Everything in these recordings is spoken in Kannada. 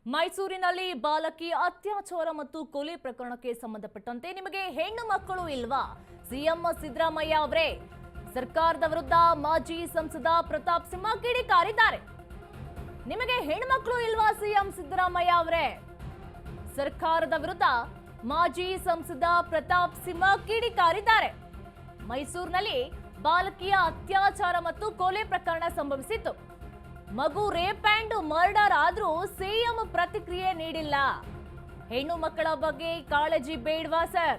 ಮೈಸೂರಿನಲ್ಲಿ ಬಾಲಕಿ ಅತ್ಯಾಚಾರ ಮತ್ತು ಕೊಲೆ ಪ್ರಕರಣಕ್ಕೆ ಸಂಬಂಧಪಟ್ಟಂತೆ ನಿಮಗೆ ಹೆಣ್ಣು ಮಕ್ಕಳು ಇಲ್ವಾ? ಸಿಎಂ ಸಿದ್ದರಾಮಯ್ಯ ಅವರೇ ಸರ್ಕಾರದ ವಿರುದ್ಧ ಮಾಜಿ ಸಂಸದ ಪ್ರತಾಪ್ ಸಿಂಹ ಕಿಡಿಕಾರಿದ್ದಾರೆ. ನಿಮಗೆ ಹೆಣ್ಮಕ್ಳು ಇಲ್ವಾ ಸಿಎಂ ಸಿದ್ದರಾಮಯ್ಯ ಅವರೇ? ಸರ್ಕಾರದ ವಿರುದ್ಧ ಮಾಜಿ ಸಂಸದ ಪ್ರತಾಪ್ ಸಿಂಹ ಕಿಡಿಕಾರಿದ್ದಾರೆ. ಮೈಸೂರಿನಲ್ಲಿ ಬಾಲಕಿಯ ಅತ್ಯಾಚಾರ ಮತ್ತು ಕೊಲೆ ಪ್ರಕರಣ ಸಂಭವಿಸಿತ್ತು. ಮಗು ರೇಪ್ ಅಂಡ್ ಮರ್ಡರ್ ಆದ್ರೂ ಸಿಎಂ ಪ್ರತಿಕ್ರಿಯೆ ನೀಡಿಲ್ಲ. ಹೆಣ್ಣು ಮಕ್ಕಳ ಬಗ್ಗೆ ಕಾಳಜಿ ಬೇಡವಾ ಸರ್?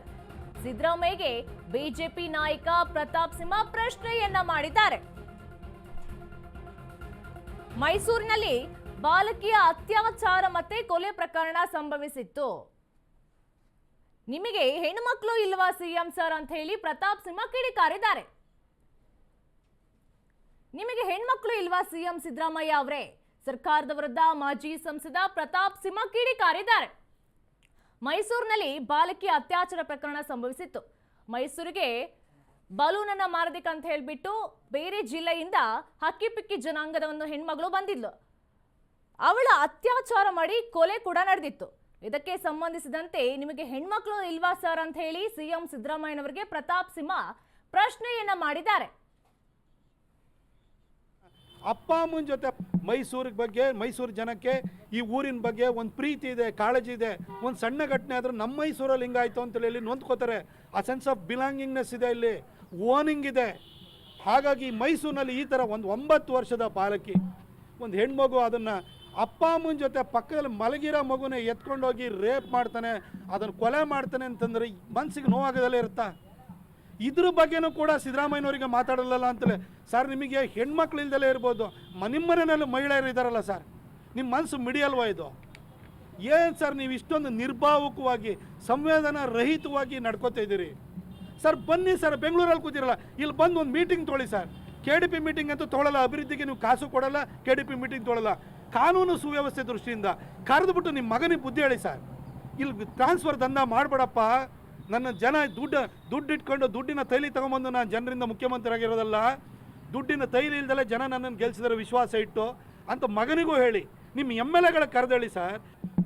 ಸಿದ್ದರಾಮಯ್ಯಗೆ ಬಿಜೆಪಿ ನಾಯಕ ಪ್ರತಾಪ್ ಸಿಂಹ ಪ್ರಶ್ನೆಯನ್ನ ಮಾಡಿದ್ದಾರೆ. ಮೈಸೂರಿನಲ್ಲಿ ಬಾಲಕಿಯ ಅತ್ಯಾಚಾರ ಮತ್ತೆ ಕೊಲೆ ಪ್ರಕರಣ ಸಂಭವಿಸಿತ್ತು. ನಿಮಗೆ ಹೆಣ್ಣು ಮಕ್ಕಳು ಇಲ್ವಾ ಸಿಎಂ ಸರ್ ಅಂತ ಹೇಳಿ ಪ್ರತಾಪ್ ಸಿಂಹ ಕಿಡಿಕಾರಿದ್ದಾರೆ. ನಿಮಗೆ ಹೆಣ್ಮಕ್ಳು ಇಲ್ವಾ ಸಿಎಂ ಸಿದ್ದರಾಮಯ್ಯ ಅವರೇ? ಸರ್ಕಾರದ ವಿರುದ್ಧ ಮಾಜಿ ಸಂಸದ ಪ್ರತಾಪ್ ಸಿಂಹ ಕಿಡಿಕಾರಿದ್ದಾರೆ. ಮೈಸೂರಿನಲ್ಲಿ ಬಾಲಕಿಯ ಅತ್ಯಾಚಾರ ಪ್ರಕರಣ ಸಂಭವಿಸಿತ್ತು. ಮೈಸೂರಿಗೆ ಬಲೂನ್ ಅನ್ನ ಮಾರದಿಕ್ಕಂತ ಹೇಳ್ಬಿಟ್ಟು ಬೇರೆ ಜಿಲ್ಲೆಯಿಂದ ಹಕ್ಕಿಪಿಕ್ಕಿ ಜನಾಂಗದ ಒಂದು ಹೆಣ್ಮಗಳು ಬಂದಿದ್ಲು. ಅವಳ ಅತ್ಯಾಚಾರ ಮಾಡಿ ಕೊಲೆ ಕೂಡ ನಡೆದಿತ್ತು. ಇದಕ್ಕೆ ಸಂಬಂಧಿಸಿದಂತೆ ನಿಮಗೆ ಹೆಣ್ಮಕ್ಳು ಇಲ್ವಾ ಸರ್ ಅಂತ ಹೇಳಿ ಸಿಎಂ ಸಿದ್ದರಾಮಯ್ಯನವರಿಗೆ ಪ್ರತಾಪ್ ಸಿಂಹ ಪ್ರಶ್ನೆಯನ್ನ ಮಾಡಿದ್ದಾರೆ. ಅಪ್ಪ ಅಮ್ಮನ ಜೊತೆ ಮೈಸೂರಿಗೆ ಬಗ್ಗೆ, ಮೈಸೂರು ಜನಕ್ಕೆ ಈ ಊರಿನ ಬಗ್ಗೆ ಒಂದು ಪ್ರೀತಿ ಇದೆ, ಕಾಳಜಿ ಇದೆ. ಒಂದು ಸಣ್ಣ ಘಟನೆ ಆದರೂ ನಮ್ಮ ಮೈಸೂರಲ್ಲಿ ಹಿಂಗಾಯ್ತು ಅಂತೇಳಿ ಇಲ್ಲಿ ನೊಂದ್ಕೋತಾರೆ. ಆ ಸೆನ್ಸ್ ಆಫ್ ಬಿಲಾಂಗಿಂಗ್ನೆಸ್ ಇದೆ, ಇಲ್ಲಿ ಓನಿಂಗ್ ಇದೆ. ಹಾಗಾಗಿ ಮೈಸೂರಿನಲ್ಲಿ ಈ ಥರ ಒಂದು 9 ವರ್ಷದ ಬಾಲಕಿ, ಒಂದು ಹೆಣ್ಮಗು, ಅದನ್ನು ಅಪ್ಪ ಅಮ್ಮನ ಜೊತೆ ಪಕ್ಕದಲ್ಲಿ ಮಲಗಿರೋ ಮಗುನ ಎತ್ಕೊಂಡೋಗಿ ರೇಪ್ ಮಾಡ್ತಾನೆ, ಅದನ್ನು ಕೊಲೆ ಮಾಡ್ತಾನೆ ಅಂತಂದರೆ ಮನಸ್ಸಿಗೆ ನೋವಾಗದಲ್ಲೇ ಇರುತ್ತಾ? ಇದ್ರ ಬಗ್ಗೆನೂ ಕೂಡ ಸಿದ್ದರಾಮಯ್ಯನವರಿಗೆ ಮಾತಾಡಲ್ಲ ಅಂತಲೇ. ಸರ್, ನಿಮಗೆ ಹೆಣ್ಮಕ್ಳು ಇಲ್ದಲೇ ಇರ್ಬೋದು, ನಿಮ್ಮ ಮನೆಯಲ್ಲೂ ಮಹಿಳೆಯರು ಇದ್ದಾರಲ್ಲ ಸರ್, ನಿಮ್ಮ ಮನಸ್ಸು ಮಿಡಿಯಲ್ವಾ ಇದು? ಏನು ಸರ್ ನೀವು ಇಷ್ಟೊಂದು ನಿರ್ಭಾವಕವಾಗಿ, ಸಂವೇದನಾ ರಹಿತವಾಗಿ ನಡ್ಕೋತಾ ಇದ್ದೀರಿ ಸರ್? ಬನ್ನಿ ಸರ್, ಬೆಂಗಳೂರಲ್ಲಿ ಕೂತಿರಲ್ಲ, ಇಲ್ಲಿ ಬಂದು ಒಂದು ಮೀಟಿಂಗ್ ತೊಗೊಳ್ಳಿ ಸರ್. KDP ಮೀಟಿಂಗ್ ಅಂತೂ ತೊಗೊಳ್ಳಲ್ಲ, ಅಭಿವೃದ್ಧಿಗೆ ನೀವು ಕಾಸು ಕೊಡಲ್ಲ, KDP ಮೀಟಿಂಗ್ ತೊಗೊಳ್ಳಲ್ಲ. ಕಾನೂನು ಸುವ್ಯವಸ್ಥೆ ದೃಷ್ಟಿಯಿಂದ ಕರೆದುಬಿಟ್ಟು ನಿಮ್ಮ ಮಗನಿಗೆ ಬುದ್ಧಿ ಹೇಳಿ ಸರ್. ಇಲ್ಲಿ ಟ್ರಾನ್ಸ್ಫರ್ ದಂಧ ಮಾಡಬೇಡಪ್ಪ. ನನ್ನ ಜನ ದುಡ್ಡು ಇಟ್ಕೊಂಡು ದುಡ್ಡಿನ ತೈಲಿ ತೊಗೊಂಬಂದು ನಾನು ಜನರಿಂದ ಮುಖ್ಯಮಂತ್ರಿ ಆಗಿರೋದಲ್ಲ. ದುಡ್ಡಿನ ತೈಲಿ ಇಲ್ದಲೇ ಜನ ನನ್ನನ್ನು ಗೆಲ್ಸಿದ್ರೆ ವಿಶ್ವಾಸ ಇಟ್ಟು ಅಂತ ಮಗನಿಗೂ ಹೇಳಿ, ನಿಮ್ಮ MLAಗಳ ಕರೆದೇಳಿ ಸರ್.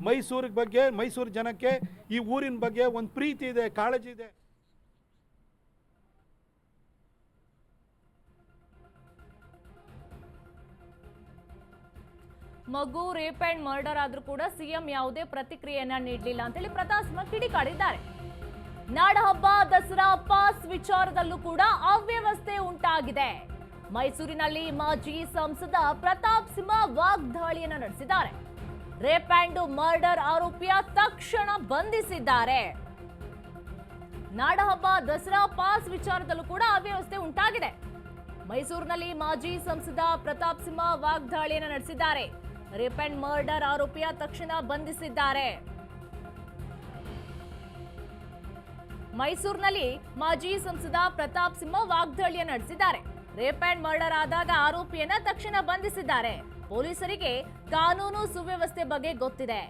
ಮೈಸೂರಿಗೆ ಬಗ್ಗೆ, ಮೈಸೂರು ಜನಕ್ಕೆ ಈ ಊರಿನ ಬಗ್ಗೆ ಒಂದು ಪ್ರೀತಿ ಇದೆ, ಕಾಳಜಿ ಇದೆ. ಮಗು ರೇಪ್ ಅಂಡ್ ಮರ್ಡರ್ ಆದ್ರೂ ಕೂಡ ಸಿಎಂ ಯಾವುದೇ ಪ್ರತಿಕ್ರಿಯೆಯನ್ನ ನೀಡಲಿಲ್ಲ ಅಂತ ಹೇಳಿ ಪ್ರತಾಪ್ ಸಿಂಹ ಕಿಡಿಕಾರಿದ್ದಾರೆ. ನಾಡಹಬ್ಬ ದಸರಾ ಪಾಸ್ ವಿಚಾರದಲ್ಲೂ ಕೂಡ ಅವ್ಯವಸ್ಥೆ ಉಂಟಾಗಿದೆ. ಮೈಸೂರಿನಲ್ಲಿ ಮಾಜಿ ಸಂಸದ ಪ್ರತಾಪ್ ಸಿಂಹ ವಾಗ್ದಾಳಿಯನ್ನು ನಡೆಸಿದ್ದಾರೆ. ರೇಪ್ ಅಂಡ್ ಮರ್ಡರ್ ಆರೋಪಿಯ ತಕ್ಷಣ ಬಂಧಿಸಿದ್ದಾರೆ. ನಾಡಹಬ್ಬ ದಸರಾ ಪಾಸ್ ವಿಚಾರದಲ್ಲೂ ಕೂಡ ಅವ್ಯವಸ್ಥೆ ಉಂಟಾಗಿದೆ. ಮೈಸೂರಿನಲ್ಲಿ ಮಾಜಿ ಸಂಸದ ಪ್ರತಾಪ್ ಸಿಂಹ ವಾಗ್ದಾಳಿಯನ್ನು ನಡೆಸಿದ್ದಾರೆ. ರೇಪ್ ಅಂಡ್ ಮರ್ಡರ್ ಆರೋಪಿಯ ತಕ್ಷಣ ಬಂಧಿಸಿದ್ದಾರೆ. ಮೈಸೂರಿನಲ್ಲಿ ಮಾಜಿ ಸಂಸದ ಪ್ರತಾಪ್ ಸಿಂಹ ವಾಗ್ದಾಳಿಯನ್ನು ನಡೆಸಿದ್ದಾರೆ. ರೇಪ್ ಅಂಡ್ ಮರ್ಡರ್ ಆದಾಗ ಆರೋಪಿಯನ್ನ ತಕ್ಷಣ ಬಂಧಿಸಿದ್ದಾರೆ. ಪೊಲೀಸರಿಗೆ ಕಾನೂನು ಸುವ್ಯವಸ್ಥೆ ಬಗ್ಗೆ ಗೊತ್ತಿದೆ.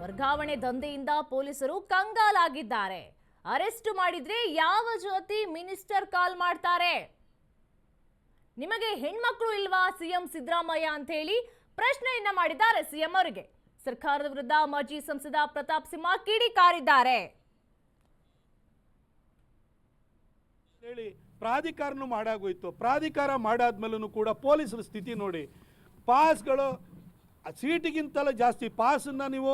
ವರ್ಗಾವಣೆ ದಂಧೆಯಿಂದ ಪೊಲೀಸರು ಕಂಗಾಲಾಗಿದ್ದಾರೆ. ಅರೆಸ್ಟ್ ಮಾಡಿದ್ರೆ ಯಾವ ಜ್ಯೋತಿ ಮಿನಿಸ್ಟರ್ ಕಾಲ್ ಮಾಡ್ತಾರೆ? ನಿಮಗೆ ಹೆಣ್ಮಕ್ಳು ಇಲ್ವಾ ಸಿಎಂ ಸಿದ್ದರಾಮಯ್ಯ ಅಂತ ಹೇಳಿ ಪ್ರಶ್ನೆಯನ್ನ ಮಾಡಿದ್ದಾರೆ ಸಿಎಂ ಅವರಿಗೆ. ಸರ್ಕಾರದ ವಿರುದ್ಧ ಮಾಜಿ ಸಂಸದ ಪ್ರತಾಪ್ ಸಿಂಹ ಕಿಡಿಕಾರಿದ್ದಾರೆ. ಹೇಳಿ ಪ್ರಾಧಿಕಾರನೂ ಮಾಡಾಗೋಯ್ತು. ಪ್ರಾಧಿಕಾರ ಮಾಡಾದ್ಮೇಲೂ ಕೂಡ ಪೊಲೀಸರ ಸ್ಥಿತಿ ನೋಡಿ. ಪಾಸ್ಗಳು ಸೀಟಿಗಿಂತಲೂ ಜಾಸ್ತಿ ಪಾಸನ್ನು ನೀವು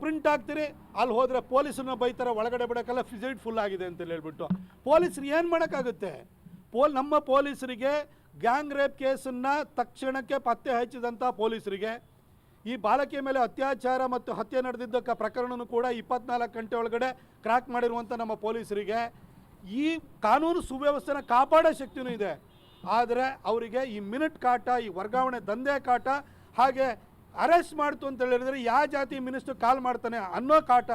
ಪ್ರಿಂಟ್ ಹಾಕ್ತೀರಿ, ಅಲ್ಲಿ ಹೋದರೆ ಪೊಲೀಸನ್ನ ಬೈತಾರೆ, ಒಳಗಡೆ ಬಿಡೋಕ್ಕಲ್ಲ, ಸೀಟ್ ಫುಲ್ ಆಗಿದೆ ಅಂತ ಹೇಳ್ಬಿಟ್ಟು. ಪೊಲೀಸರು ಏನು ಮಾಡೋಕ್ಕಾಗುತ್ತೆ? ನಮ್ಮ ಪೊಲೀಸರಿಗೆ ಗ್ಯಾಂಗ್ ರೇಪ್ ಕೇಸನ್ನು ತಕ್ಷಣಕ್ಕೆ ಪತ್ತೆ ಹಚ್ಚಿದಂಥ ಪೊಲೀಸರಿಗೆ, ಈ ಬಾಲಕಿಯ ಮೇಲೆ ಅತ್ಯಾಚಾರ ಮತ್ತು ಹತ್ಯೆ ನಡೆದಿದ್ದ ಪ್ರಕರಣನೂ ಕೂಡ 24 ಗಂಟೆ ಒಳಗಡೆ ಕ್ರ್ಯಾಕ್ ಮಾಡಿರುವಂಥ ನಮ್ಮ ಪೊಲೀಸರಿಗೆ ಈ ಕಾನೂನು ಸುವ್ಯವಸ್ಥೆನ ಕಾಪಾಡೋ ಶಕ್ತಿನೂ ಇದೆ. ಆದರೆ ಅವರಿಗೆ ಈ ಮಿನಿಟ್ ಕಾಟ, ಈ ವರ್ಗಾವಣೆ ದಂಧೆ ಕಾಟ, ಹಾಗೆ ಅರೆಸ್ಟ್ ಮಾಡ್ತು ಅಂತ ಹೇಳಿದ್ರೆ ಯಾವ ಜಾತಿ ಮಿನಿಸ್ಟರ್ ಕಾಲ್ ಮಾಡ್ತಾನೆ ಅನ್ನೋ ಕಾಟ,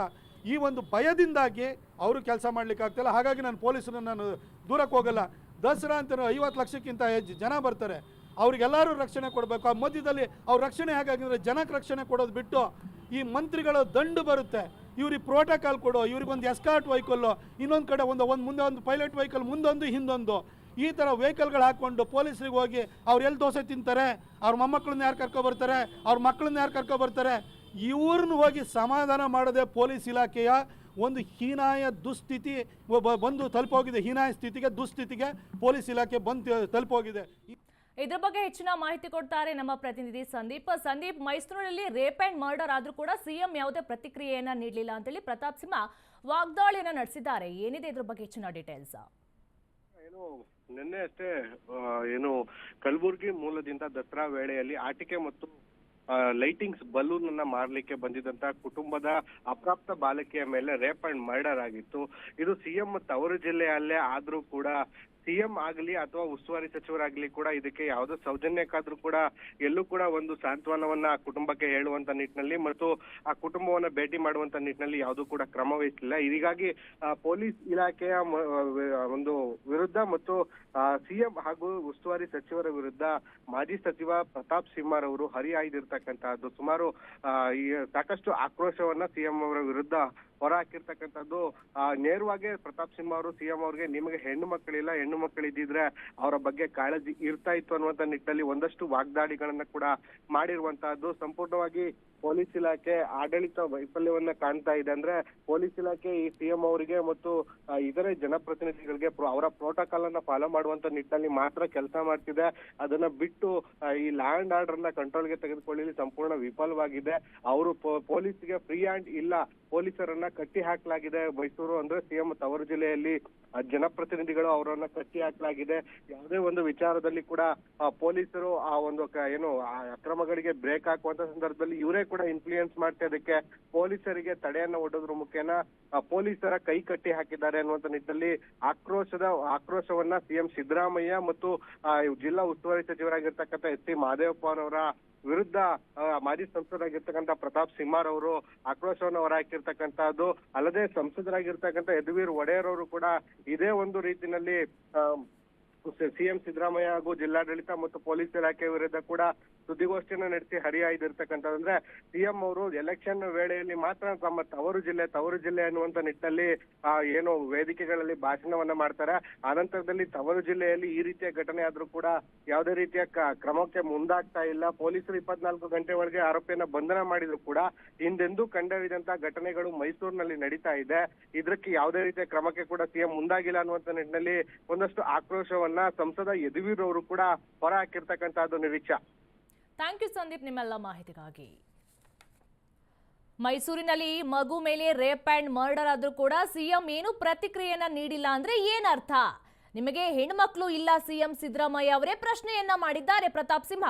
ಈ ಒಂದು ಭಯದಿಂದಾಗಿ ಅವರು ಕೆಲಸ ಮಾಡ್ಲಿಕ್ಕೆ ಆಗ್ತಿಲ್ಲ. ಹಾಗಾಗಿ ನಾನು ಪೊಲೀಸರನ್ನು ನಾನು ದೂರಕ್ಕೆ ಹೋಗಲ್ಲ. ದಸರಾ ಅಂತ 50 ಲಕ್ಷಕ್ಕಿಂತ ಹೆಚ್ಚು ಜನ ಬರ್ತಾರೆ, ಅವ್ರಿಗೆಲ್ಲರೂ ರಕ್ಷಣೆ ಕೊಡಬೇಕು. ಆ ಮಧ್ಯದಲ್ಲಿ ಅವ್ರ ರಕ್ಷಣೆ ಹೇಗಾಗಿದ್ರೆ ಜನಕ್ಕೆ ರಕ್ಷಣೆ ಕೊಡೋದು ಬಿಟ್ಟು ಈ ಮಂತ್ರಿಗಳ ದಂಡು ಬರುತ್ತೆ, ಇವ್ರಿಗೆ ಪ್ರೋಟೋಕಾಲ್ ಕೊಡೋ, ಇವ್ರಿಗೊಂದು ಎಸ್ಕಾರ್ಟ್ ವೆಹಿಕಲ್ಲು, ಇನ್ನೊಂದು ಕಡೆ ಒಂದು ಮುಂದೆ ಒಂದು ಪೈಲಟ್ ವೆಹಿಕಲ್, ಮುಂದೊಂದು ಹಿಂದೊಂದು, ಈ ಥರ ವೆಹಿಕಲ್ಗಳು ಹಾಕ್ಕೊಂಡು ಪೊಲೀಸರಿಗೆ ಹೋಗಿ ಅವ್ರು ಎಲ್ಲಿ ದೋಸೆ ತಿಂತಾರೆ, ಅವ್ರ ಮೊಮ್ಮಕ್ಕಳನ್ನ ಯಾರು ಕರ್ಕೊಬರ್ತಾರೆ, ಅವ್ರ ಮಕ್ಕಳನ್ನ ಯಾರು ಕರ್ಕೊಬರ್ತಾರೆ, ಇವ್ರನ್ನ ಹೋಗಿ ಸಮಾಧಾನ ಮಾಡದೆ ಪೊಲೀಸ್ ಇಲಾಖೆಯ ಒಂದು ಹೀನಾಯ ದುಸ್ಥಿತಿ ಬಂದು ತಲುಪೋಗಿದೆ. ಹೀನಾಯ ಸ್ಥಿತಿಗೆ ದುಸ್ಥಿತಿಗೆ ಪೊಲೀಸ್ ಇಲಾಖೆ ಬಂದು ತಲುಪೋಗಿದೆ. ಇದ್ರ ಬಗ್ಗೆ ಹೆಚ್ಚಿನ ಮಾಹಿತಿ ಕೊಡ್ತಾರೆ ನಮ್ಮ ಪ್ರತಿನಿಧಿ ಸಂದೀಪ್. ಮೈಸೂರಿನಲ್ಲಿ ರೇಪ್ ಅಂಡ್ ಮರ್ಡರ್ ಆದ್ರೂ ಕೂಡ ಸಿಎಂ ಯಾವುದೇ ಪ್ರತಿಕ್ರಿಯೆಯನ್ನ ನೀಡಲಿಲ್ಲ ಅಂತೇಳಿ ಪ್ರತಾಪ್ ಸಿಂಹ ವಾಗ್ದಾಳಿಯನ್ನ ನಡೆಸಿದ್ದಾರೆ. ಏನಿದೆ ಇದ್ರ ಬಗ್ಗೆ ಹೆಚ್ಚಿನ ಡೀಟೇಲ್ಸ್? ನಿನ್ನೆ ಅಷ್ಟೇ ಕಲಬುರಗಿ ಮೂಲದಿಂದ ದಸರಾ ವೇಳೆಯಲ್ಲಿ ಆಟಿಕೆ ಮತ್ತು ಲೈಟಿಂಗ್ಸ್ ಬಲೂನ್ ಅನ್ನ ಮಾರಲಿಕ್ಕೆ ಬಂದಿದ್ದಂತ ಕುಟುಂಬದ ಅಪ್ರಾಪ್ತ ಬಾಲಕಿಯ ಮೇಲೆ ರೇಪ್ ಅಂಡ್ ಮರ್ಡರ್ ಆಗಿತ್ತು. ಇದು ಸಿಎಂ ತವರು ಜಿಲ್ಲೆಯಲ್ಲೇ ಆದ್ರೂ ಕೂಡ ಸಿಎಂ ಆಗ್ಲಿ ಅಥವಾ ಉಸ್ತುವಾರಿ ಸಚಿವರಾಗ್ಲಿ ಕೂಡ ಇದಕ್ಕೆ ಯಾವುದೋ ಸೌಜನ್ಯಕ್ಕಾದ್ರೂ ಕೂಡ ಎಲ್ಲೂ ಕೂಡ ಒಂದು ಸಾಂತ್ವನವನ್ನ ಕುಟುಂಬಕ್ಕೆ ಹೇಳುವಂತ ನಿಟ್ಟಿನಲ್ಲಿ ಮತ್ತು ಆ ಕುಟುಂಬವನ್ನ ಭೇಟಿ ಮಾಡುವಂತ ನಿಟ್ಟಿನಲ್ಲಿ ಯಾವುದೂ ಕೂಡ ಕ್ರಮ ವಹಿಸಲಿಲ್ಲ. ಹೀಗಾಗಿ ಪೊಲೀಸ್ ಇಲಾಖೆಯ ಒಂದು ವಿರುದ್ಧ ಮತ್ತು ಸಿಎಂ ಹಾಗೂ ಉಸ್ತುವಾರಿ ಸಚಿವರ ವಿರುದ್ಧ ಮಾಜಿ ಸಚಿವ ಪ್ರತಾಪ್ ಸಿಂಹರವರು ಹರಿಹಾಯ್ದಿರ್ತಕ್ಕಂತಹದ್ದು. ಸುಮಾರು ಸಾಕಷ್ಟು ಆಕ್ರೋಶವನ್ನ ಸಿಎಂ ಅವರ ವಿರುದ್ಧ ಹೊರ ಹಾಕಿರ್ತಕ್ಕಂಥದ್ದು. ನೇರವಾಗಿ ಪ್ರತಾಪ್ ಸಿಂಹ ಅವರು ಸಿಎಂ ಅವ್ರಿಗೆ ನಿಮಗೆ ಹೆಣ್ಣು ಮಕ್ಕಳಿಲ್ಲ, ಹೆಣ್ಣು ಮಕ್ಕಳಿದ್ದಿದ್ರೆ ಅವರ ಬಗ್ಗೆ ಕಾಳಜಿ ಇರ್ತಾ ಇತ್ತು ಅನ್ನುವಂತ ನಿಟ್ಟಿನಲ್ಲಿ ಒಂದಷ್ಟು ವಾಗ್ದಾಳಿಗಳನ್ನ ಕೂಡ ಮಾಡಿರುವಂತಹದ್ದು. ಸಂಪೂರ್ಣವಾಗಿ ಪೊಲೀಸ್ ಇಲಾಖೆ ಆಡಳಿತ ವೈಫಲ್ಯವನ್ನ ಕಾಣ್ತಾ ಇದೆ. ಅಂದ್ರೆ ಪೊಲೀಸ್ ಇಲಾಖೆ ಈ ಸಿಎಂ ಅವರಿಗೆ ಮತ್ತು ಇತರೆ ಜನಪ್ರತಿನಿಧಿಗಳಿಗೆ ಅವರ ಪ್ರೋಟೋಕಾಲ್ ಅನ್ನ ಫಾಲೋ ಮಾಡುವಂತ ನಿಟ್ಟಿನಲ್ಲಿ ಮಾತ್ರ ಕೆಲಸ ಮಾಡ್ತಿದೆ. ಅದನ್ನ ಬಿಟ್ಟು ಈ ಲಾ ಅಂಡ್ ಆರ್ಡರ್ ನ ಕಂಟ್ರೋಲ್ಗೆ ತೆಗೆದುಕೊಳ್ಳಲಿ ಸಂಪೂರ್ಣ ವಿಫಲವಾಗಿದೆ. ಅವರು ಪೊಲೀಸ್ಗೆ ಫ್ರೀ ಹ್ಯಾಂಡ್ ಇಲ್ಲ, ಪೊಲೀಸರನ್ನ ಕಟ್ಟಿ ಹಾಕಲಾಗಿದೆ. ಮೈಸೂರು ಅಂದ್ರೆ ಸಿಎಂ ತವರು ಜಿಲ್ಲೆಯಲ್ಲಿ ಜನಪ್ರತಿನಿಧಿಗಳು ಅವರನ್ನ ಕಟ್ಟಿ ಹಾಕಲಾಗಿದೆ. ಯಾವುದೇ ಒಂದು ವಿಚಾರದಲ್ಲಿ ಕೂಡ ಪೊಲೀಸರು ಆ ಒಂದು ಅಕ್ರಮಗಳಿಗೆ ಬ್ರೇಕ್ ಹಾಕುವಂತ ಸಂದರ್ಭದಲ್ಲಿ ಇವರೇ ಕೂಡ ಇನ್ಫ್ಲೂಯೆನ್ಸ್ ಮಾಡ್ತಾ ಇದಕ್ಕೆ ಪೊಲೀಸರಿಗೆ ತಡೆಯನ್ನ ಒಡ್ಡೋದ್ರ ಮುಖೇನ ಪೊಲೀಸರ ಕೈ ಕಟ್ಟಿ ಹಾಕಿದ್ದಾರೆ ಅನ್ನುವಂತ ನಿಟ್ಟಿನಲ್ಲಿ ಆಕ್ರೋಶವನ್ನ ಸಿಎಂ ಸಿದ್ದರಾಮಯ್ಯ ಮತ್ತು ಜಿಲ್ಲಾ ಉಸ್ತುವಾರಿ ಸಚಿವರಾಗಿರ್ತಕ್ಕಂಥ ಎಸ್.ಸಿ. ಮಹದೇವಪ್ಪ ಅವರ ವಿರುದ್ಧ ಮಾಜಿ ಸಂಸದರಾಗಿರ್ತಕ್ಕಂಥ ಪ್ರತಾಪ್ ಸಿಂಹರವರು ಆಕ್ರೋಶವನ್ನು ಹೊರಹಾಕಿರ್ತಕ್ಕಂತಹದ್ದು. ಅಲ್ಲದೆ ಸಂಸದರಾಗಿರ್ತಕ್ಕಂಥ ಯದುವೀರ್ ಒಡೆಯರ್ ಅವರು ಕೂಡ ಇದೇ ಒಂದು ರೀತಿಯಲ್ಲಿ ಸಿಎಂ ಸಿದ್ದರಾಮಯ್ಯ ಹಾಗೂ ಜಿಲ್ಲಾಡಳಿತ ಮತ್ತು ಪೊಲೀಸ್ ಇಲಾಖೆ ವಿರುದ್ಧ ಕೂಡ ಸುದ್ದಿಗೋಷ್ಠಿಯನ್ನ ನಡೆಸಿ ಹರಿಹಾಯ್ದಿರ್ತಕ್ಕಂಥದ್ದು. ಅಂದ್ರೆ ಸಿಎಂ ಅವರು ಎಲೆಕ್ಷನ್ ವೇಳೆಯಲ್ಲಿ ಮಾತ್ರ ತಮ್ಮ ತವರು ಜಿಲ್ಲೆ ಅನ್ನುವಂತ ನಿಟ್ಟಿನಲ್ಲಿ ವೇದಿಕೆಗಳಲ್ಲಿ ಭಾಷಣವನ್ನ ಮಾಡ್ತಾರೆ. ಆನಂತರದಲ್ಲಿ ತವರು ಜಿಲ್ಲೆಯಲ್ಲಿ ಈ ರೀತಿಯ ಘಟನೆ ಆದ್ರೂ ಕೂಡ ಯಾವುದೇ ರೀತಿಯ ಕ್ರಮಕ್ಕೆ ಮುಂದಾಗ್ತಾ ಇಲ್ಲ. ಪೊಲೀಸರು 24 ಗಂಟೆ ಒಳಗೆ ಆರೋಪಿಯನ್ನ ಬಂಧನ ಮಾಡಿದ್ರು ಕೂಡ ಹಿಂದೆಂದೂ ಕಂಡರಿದಂತಹ ಘಟನೆಗಳು ಮೈಸೂರಿನಲ್ಲಿ ನಡೀತಾ ಇದೆ. ಇದಕ್ಕೆ ಯಾವುದೇ ರೀತಿಯ ಕ್ರಮಕ್ಕೆ ಕೂಡ ಸಿಎಂ ಮುಂದಾಗಿಲ್ಲ ಅನ್ನುವಂತ ನಿಟ್ಟಿನಲ್ಲಿ ಒಂದಷ್ಟು ಆಕ್ರೋಶವನ್ನ ಸಂಸದ ಯದುವೀರ್ ಅವರು ಕೂಡ ಹೊರ ಹಾಕಿರ್ತಕ್ಕಂತಹದ್ದು. ನಿರೀಕ್ಷಾ, ಥ್ಯಾಂಕ್ ಯು ಸಂದೀಪ್ ನಿಮ್ಮೆಲ್ಲ ಮಾಹಿತಿಗಾಗಿ. ಮೈಸೂರಿನಲ್ಲಿ ಮಗು ಮೇಲೆ ರೇಪ್ ಅಂಡ್ ಮರ್ಡರ್ ಆದ್ರೂ ಕೂಡ ಸಿಎಂ ಏನು ಪ್ರತಿಕ್ರಿಯೆಯನ್ನ ನೀಡಿಲ್ಲ ಅಂದ್ರೆ ಏನರ್ಥ? ನಿಮಗೆ ಹೆಣ್ಮಕ್ಳು ಇಲ್ಲ ಸಿಎಂ ಸಿದ್ದರಾಮಯ್ಯ ಅವರೇ ಪ್ರಶ್ನೆಯನ್ನ ಮಾಡಿದ್ದಾರೆ ಪ್ರತಾಪ್ ಸಿಂಹ.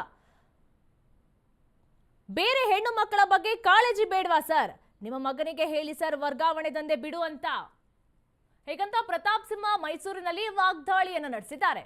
ಬೇರೆ ಹೆಣ್ಣು ಮಕ್ಕಳ ಬಗ್ಗೆ ಕಾಳಜಿ ಬೇಡವಾ ಸರ್? ನಿಮ್ಮ ಮಗನಿಗೆ ಹೇಳಿ ಸರ್ ವರ್ಗಾವಣೆ ದಂಧೆ ಬಿಡು ಅಂತ. ಹೇಗಂತ ಪ್ರತಾಪ್ ಸಿಂಹ ಮೈಸೂರಿನಲ್ಲಿ ವಾಗ್ದಾಳಿಯನ್ನ ನಡೆಸಿದ್ದಾರೆ.